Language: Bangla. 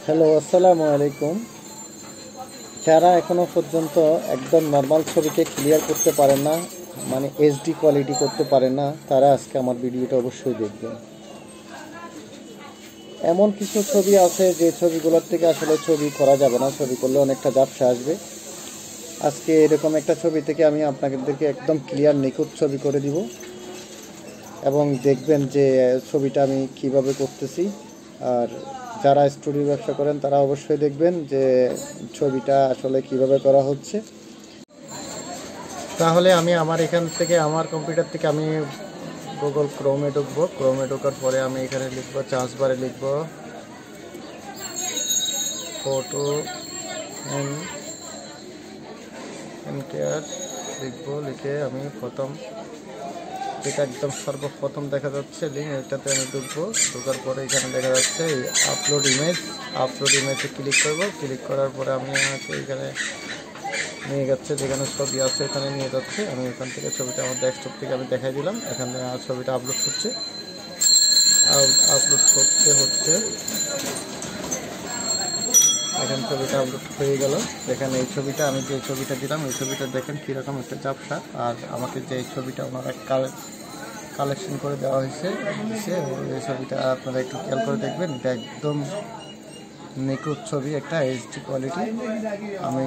হ্যালো, আসসালামু আলাইকুম। যারা এখনও পর্যন্ত একদম নর্মাল ছবিকে ক্লিয়ার করতে পারেন না, মানে এইচডি কোয়ালিটি করতে পারেন না, তারা আজকে আমার ভিডিওটা অবশ্যই দেখবেন। এমন কিছু ছবি আছে যে ছবিগুলোর থেকে আসলে ছবি করা যাবে না, ছবি করলে অনেকটা ঝাপসা আসবে। আজকে এরকম একটা ছবি থেকে আমি আপনাদেরকে একদম ক্লিয়ার নিখুঁত ছবি করে দিব এবং দেখবেন যে ছবিটা আমি কিভাবে করতেছি। আর যারা স্টুডিও ব্যবসা করেন তারা অবশ্যই দেখবেন যে ছবিটা আসলে কিভাবে করা হচ্ছে। তাহলে আমি আমার এখান থেকে আমার কম্পিউটার থেকে আমি গুগল ক্রোমে ঢুকবো। ক্রোমে ঢোকার পরে আমি এখানে লিখবো, চার্জ বারে লিখবো ফটো এন্ড কেয়ার লিখবো। লিখে আমি প্রথম যেটা একদম সর্বপ্রথম দেখা যাচ্ছে লিঙ্ক, এটাতে আমি ঢুকবো। ঢোকার পরে এখানে দেখা যাচ্ছে আপলোড ইমেজে ক্লিক করব। ক্লিক করার পরে আমি আমাকে এখানে নিয়ে যাচ্ছে, যেখানে ছবি আছে এখানে নিয়ে যাচ্ছে। আমি এখান থেকে ছবিটা আমার ডেস্কটপ থেকে আমি দেখাই দিলাম। এখানে ছবিটা আপলোড হচ্ছে এখন ছবিটা আপলোড হয়ে গেল। দেখেন এই ছবিটা আমি যে ছবিটা দিলাম, এই ছবিটা দেখেন কীরকম একটা ঝাপসা। আর আমাকে যে ছবিটা ওনারা কালেকশন করে দেওয়া হয়েছে, এই ছবিটা আপনারা একটু খেয়াল করে দেখবেন। এটা একদম নিখুঁত ছবি, একটা এইচডি কোয়ালিটি। আমি